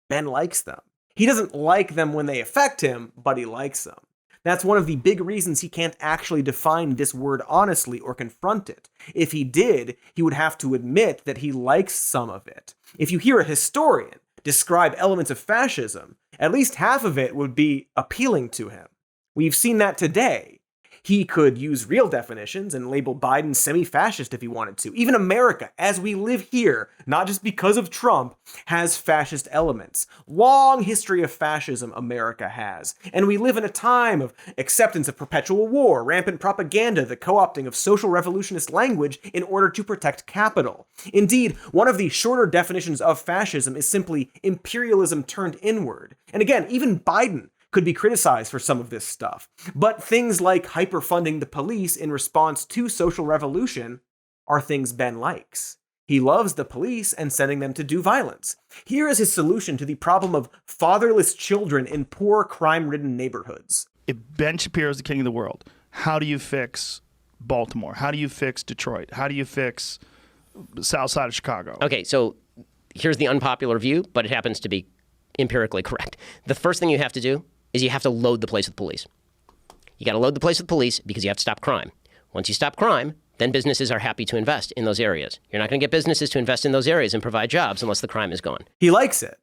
Ben likes them. He doesn't like them when they affect him, but he likes them. That's one of the big reasons he can't actually define this word honestly or confront it. If he did, he would have to admit that he likes some of it. If you hear a historian describe elements of fascism, at least half of it would be appealing to him. We've seen that today. He could use real definitions and label Biden semi-fascist if he wanted to. Even America, as we live here, not just because of Trump, has fascist elements. Long history of fascism America has. And we live in a time of acceptance of perpetual war, rampant propaganda, the co-opting of social revolutionist language in order to protect capital. Indeed, one of the shorter definitions of fascism is simply imperialism turned inward. And again, even Biden could be criticized for some of this stuff. But things like hyperfunding the police in response to social revolution are things Ben likes. He loves the police and sending them to do violence. Here is his solution to the problem of fatherless children in poor, crime-ridden neighborhoods. If Ben Shapiro is the king of the world, how do you fix Baltimore? How do you fix Detroit? How do you fix the south side of Chicago? Okay, so here's the unpopular view, but it happens to be empirically correct. The first thing you have to do is you have to load the place with police. You got to load the place with police because you have to stop crime. Once you stop crime, then businesses are happy to invest in those areas. You're not going to get businesses to invest in those areas and provide jobs unless the crime is gone. He likes it.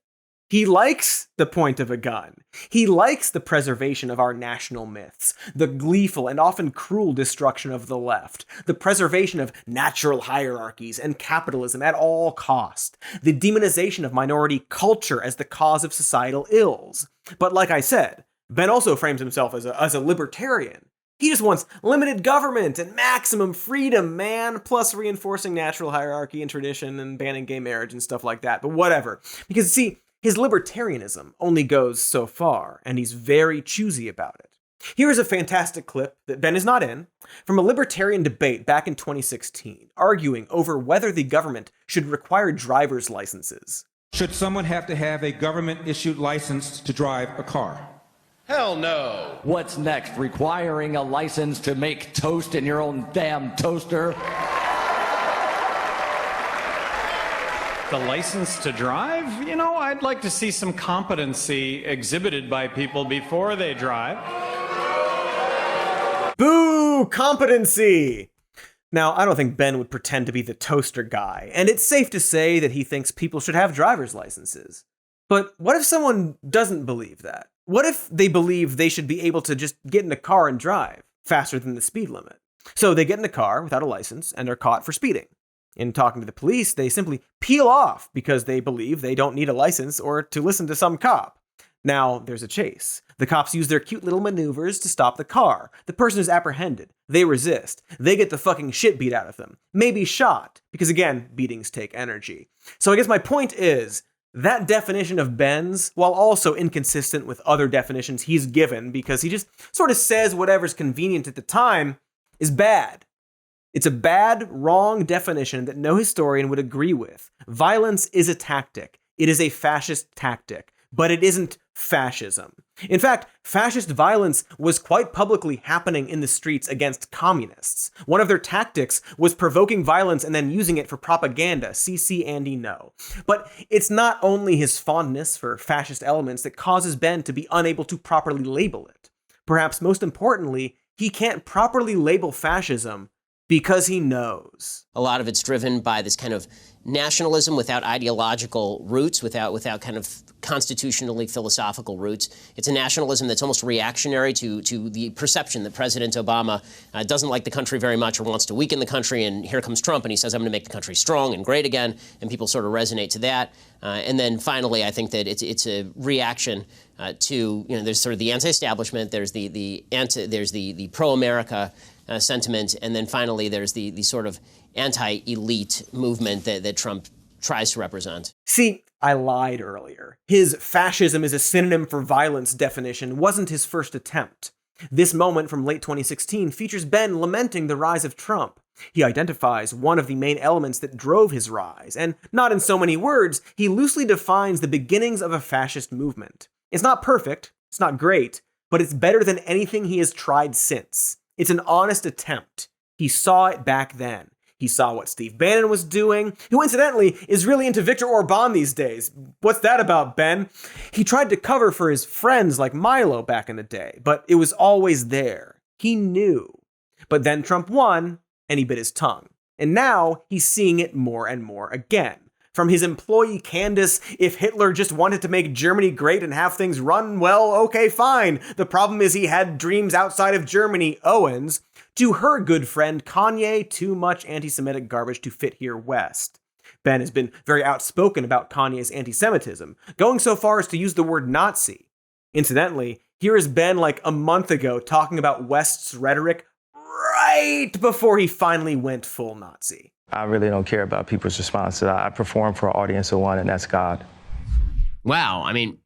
He likes the point of a gun. He likes the preservation of our national myths, the gleeful and often cruel destruction of the left, the preservation of natural hierarchies and capitalism at all cost, the demonization of minority culture as the cause of societal ills. But like I said, Ben also frames himself as a libertarian. He just wants limited government and maximum freedom, man, plus reinforcing natural hierarchy and tradition and banning gay marriage and stuff like that. But whatever. Because, see, his libertarianism only goes so far, and he's very choosy about it. Here is a fantastic clip that Ben is not in, from a libertarian debate back in 2016, arguing over whether the government should require driver's licenses. Should someone have to have a government-issued license to drive a car? Hell no. What's next? Requiring a license to make toast in your own damn toaster? The license to drive? You know, I'd like to see some competency exhibited by people before they drive. Boo! Competency! Now, I don't think Ben would pretend to be the toaster guy, and it's safe to say that he thinks people should have driver's licenses. But what if someone doesn't believe that? What if they believe they should be able to just get in a car and drive faster than the speed limit? So they get in a car without a license and are caught for speeding. In talking to the police, they simply peel off because they believe they don't need a license or to listen to some cop. Now, there's a chase. The cops use their cute little maneuvers to stop the car. The person is apprehended. They resist. They get the fucking shit beat out of them. Maybe shot, because again, beatings take energy. So I guess my point is, that definition of Ben's, while also inconsistent with other definitions he's given because he just sort of says whatever's convenient at the time, is bad. It's a bad, wrong definition that no historian would agree with. Violence is a tactic. It is a fascist tactic, but it isn't fascism. In fact, fascist violence was quite publicly happening in the streets against communists. One of their tactics was provoking violence and then using it for propaganda. CC Andy no. But it's not only his fondness for fascist elements that causes Ben to be unable to properly label it. Perhaps most importantly, he can't properly label fascism because he knows. A lot of it's driven by this kind of nationalism without ideological roots, without kind of constitutionally philosophical roots. It's a nationalism that's almost reactionary to the perception that President Obama doesn't like the country very much or wants to weaken the country, and here comes Trump and he says, I'm going to make the country strong and great again, and people sort of resonate to that. And then finally, I think that it's a reaction to, there's sort of the anti-establishment, there's the pro-America sentiment, and then finally there's the sort of anti-elite movement that Trump tries to represent. See, I lied earlier. His fascism is a synonym for violence definition wasn't his first attempt. This moment from late 2016 features Ben lamenting the rise of Trump. He identifies one of the main elements that drove his rise, and not in so many words, he loosely defines the beginnings of a fascist movement. It's not perfect, it's not great, but it's better than anything he has tried since. It's an honest attempt. He saw it back then. He saw what Steve Bannon was doing, who incidentally is really into Viktor Orban these days. What's that about, Ben? He tried to cover for his friends like Milo back in the day, but it was always there. He knew. But then Trump won, and he bit his tongue. And now he's seeing it more and more again. From his employee Candace, if Hitler just wanted to make Germany great and have things run, well, okay, fine. The problem is he had dreams outside of Germany, Owens, to her good friend Kanye, too much anti-Semitic garbage to fit here west. Ben has been very outspoken about Kanye's anti-Semitism, going so far as to use the word Nazi. Incidentally, here is Ben like a month ago talking about West's rhetoric right before he finally went full Nazi. I really don't care about people's response to that. I perform for an audience of one, and that's God. Wow, I mean,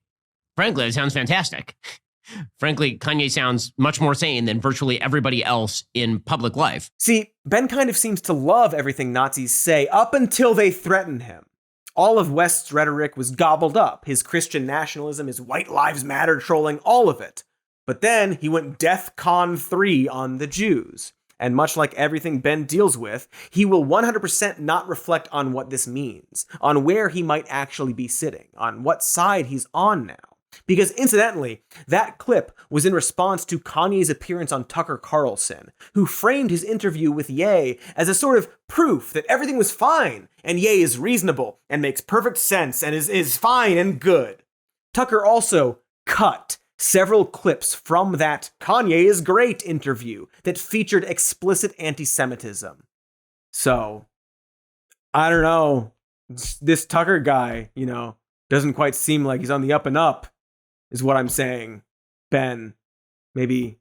frankly, it sounds fantastic. Frankly, Kanye sounds much more sane than virtually everybody else in public life. See, Ben kind of seems to love everything Nazis say up until they threaten him. All of West's rhetoric was gobbled up, his Christian nationalism, his White Lives Matter trolling, all of it. But then he went DEFCON 3 on the Jews. And much like everything Ben deals with, he will 100% not reflect on what this means, on where he might actually be sitting, on what side he's on now. Because incidentally, that clip was in response to Kanye's appearance on Tucker Carlson, who framed his interview with Ye as a sort of proof that everything was fine, and Ye is reasonable, and makes perfect sense, and is fine and good. Tucker also cut several clips from that Kanye is great interview that featured explicit anti-Semitism. So, I don't know, this Tucker guy, doesn't quite seem like he's on the up and up, is what I'm saying. Ben, maybe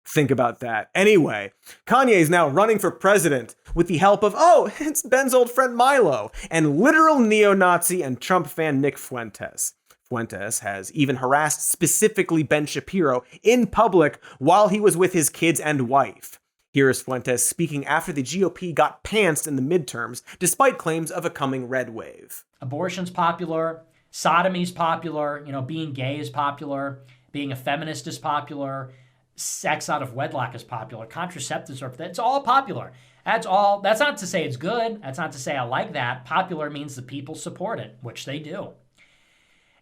think about that. Anyway, Kanye is now running for president with the help of, it's Ben's old friend Milo, and literal neo-Nazi and Trump fan Nick Fuentes. Fuentes has even harassed specifically Ben Shapiro in public while he was with his kids and wife. Here is Fuentes speaking after the GOP got pantsed in the midterms, despite claims of a coming red wave. Abortion's popular. Sodomy's popular, being gay is popular, being a feminist is popular, sex out of wedlock is popular, contraceptives it's all popular. That's not to say it's good. That's not to say I like that. Popular means the people support it, which they do.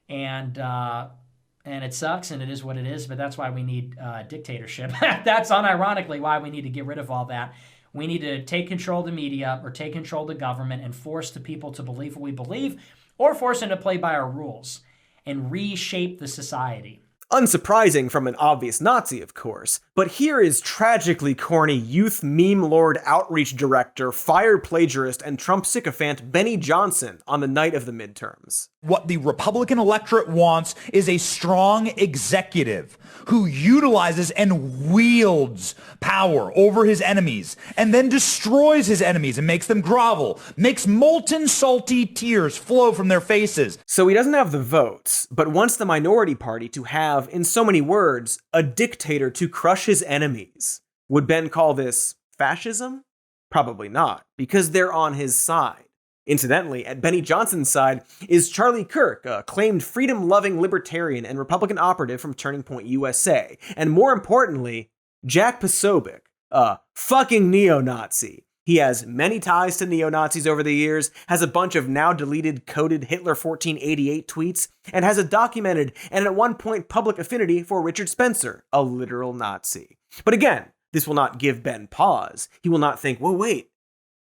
And it sucks and it is what it is, but that's why we need dictatorship. That's unironically why we need to get rid of all that. We need to take control of the media or take control of the government and force the people to believe what we believe, or force them to play by our rules and reshape the society. Unsurprising from an obvious Nazi, of course, but here is tragically corny youth meme lord outreach director, fire plagiarist, and Trump sycophant Benny Johnson on the night of the midterms. What the Republican electorate wants is a strong executive who utilizes and wields power over his enemies and then destroys his enemies and makes them grovel, makes molten salty tears flow from their faces. So he doesn't have the votes, but wants the minority party to have, in so many words, a dictator to crush his enemies. Would Ben call this fascism? Probably not, because they're on his side. Incidentally, at Benny Johnson's side is Charlie Kirk, a claimed freedom-loving libertarian and Republican operative from Turning Point USA, and more importantly, Jack Posobiec, a fucking neo-Nazi. He has many ties to neo-Nazis over the years, has a bunch of now-deleted coded Hitler 1488 tweets, and has a documented and at one point public affinity for Richard Spencer, a literal Nazi. But again, this will not give Ben pause. He will not think, whoa, wait,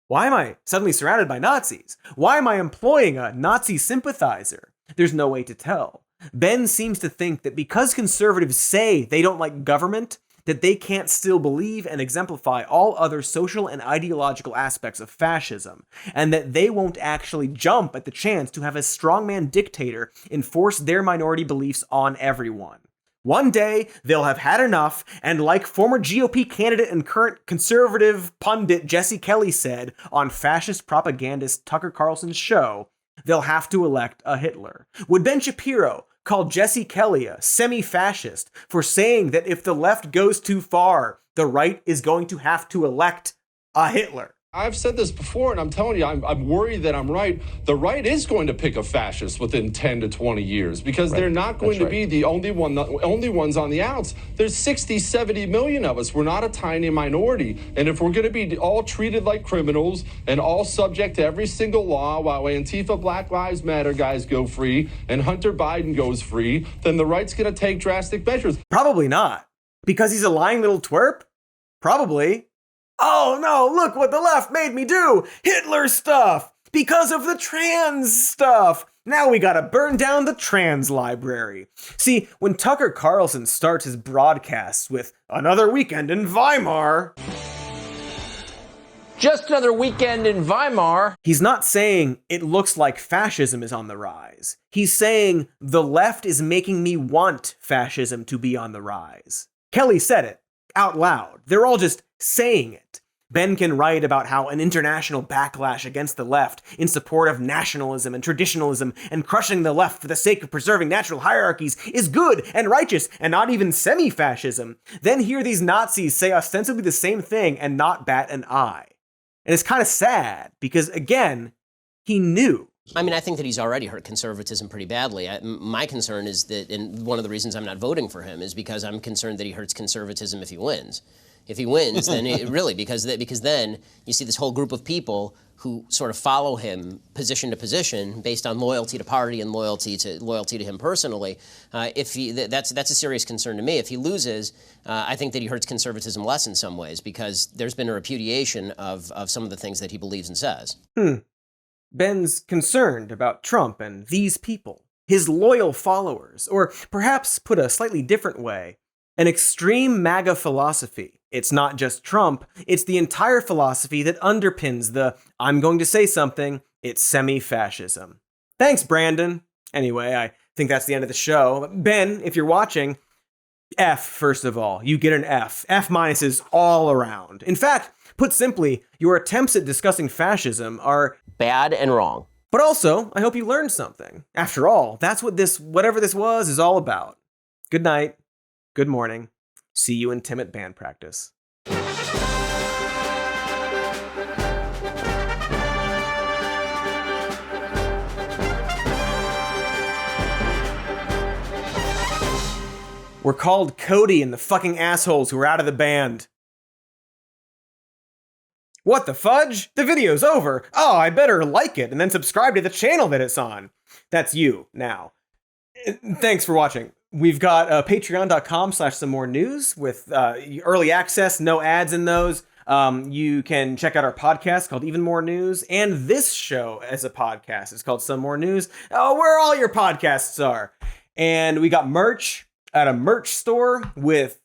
why am I suddenly surrounded by Nazis? Why am I employing a Nazi sympathizer? There's no way to tell. Ben seems to think that because conservatives say they don't like government, that they can't still believe and exemplify all other social and ideological aspects of fascism, and that they won't actually jump at the chance to have a strongman dictator enforce their minority beliefs on everyone. One day, they'll have had enough, and like former GOP candidate and current conservative pundit Jesse Kelly said on fascist propagandist Tucker Carlson's show, they'll have to elect a Hitler. Would Ben Shapiro call Jesse Kelly a semi-fascist for saying that if the left goes too far, the right is going to have to elect a Hitler? I've said this before, and I'm telling you, I'm worried that I'm right. The right is going to pick a fascist within 10 to 20 years because they're not going to be the only ones on the outs. There's 60, 70 million of us. We're not a tiny minority. And if we're going to be all treated like criminals and all subject to every single law while Antifa Black Lives Matter guys go free and Hunter Biden goes free, then the right's going to take drastic measures. Probably not. Because he's a lying little twerp? Probably. Oh no, look what the left made me do! Hitler stuff! Because of the trans stuff. Now we gotta burn down the trans library. See, when Tucker Carlson starts his broadcasts with another weekend in Weimar, just another weekend in Weimar, he's not saying it looks like fascism is on the rise. He's saying the left is making me want fascism to be on the rise. Kelly said it out loud. They're all just saying it. Ben can write about how an international backlash against the left in support of nationalism and traditionalism and crushing the left for the sake of preserving natural hierarchies is good and righteous and not even semi-fascism. Then hear these Nazis say ostensibly the same thing and not bat an eye. And it's kind of sad because, again, he knew. I mean, I think that he's already hurt conservatism pretty badly. My concern is that, and one of the reasons I'm not voting for him is because I'm concerned that he hurts conservatism if he wins. If he wins, then because then you see this whole group of people who sort of follow him position to position based on loyalty to party and loyalty to him personally. That's a serious concern to me. If he loses, I think that he hurts conservatism less in some ways because there's been a repudiation of some of the things that he believes and says. Ben's concerned about Trump and these people, his loyal followers, or perhaps put a slightly different way, an extreme MAGA philosophy. It's not just Trump, it's the entire philosophy that underpins the I'm going to say something, it's semi-fascism. Thanks, Brandon. Anyway, I think that's the end of the show. Ben, if you're watching, F, first of all. You get an F. F- is all around. In fact, put simply, your attempts at discussing fascism are bad and wrong. But also, I hope you learned something. After all, that's what whatever this was, is all about. Good night. Good morning. See you in Tim at band practice. We're called Cody and the fucking assholes who are out of the band. What the fudge? The video's over. Oh, I better like it and then subscribe to the channel that it's on. That's you now. Thanks for watching. We've got patreon.com/somemorenews with early access, no ads in those. You can check out our podcast called Even More News, and this show as a podcast. It's called Some More News. Oh, where all your podcasts are. And we got merch at a merch store with,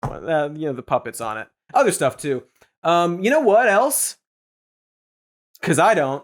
the puppets on it. Other stuff too. You know what else? Because I don't.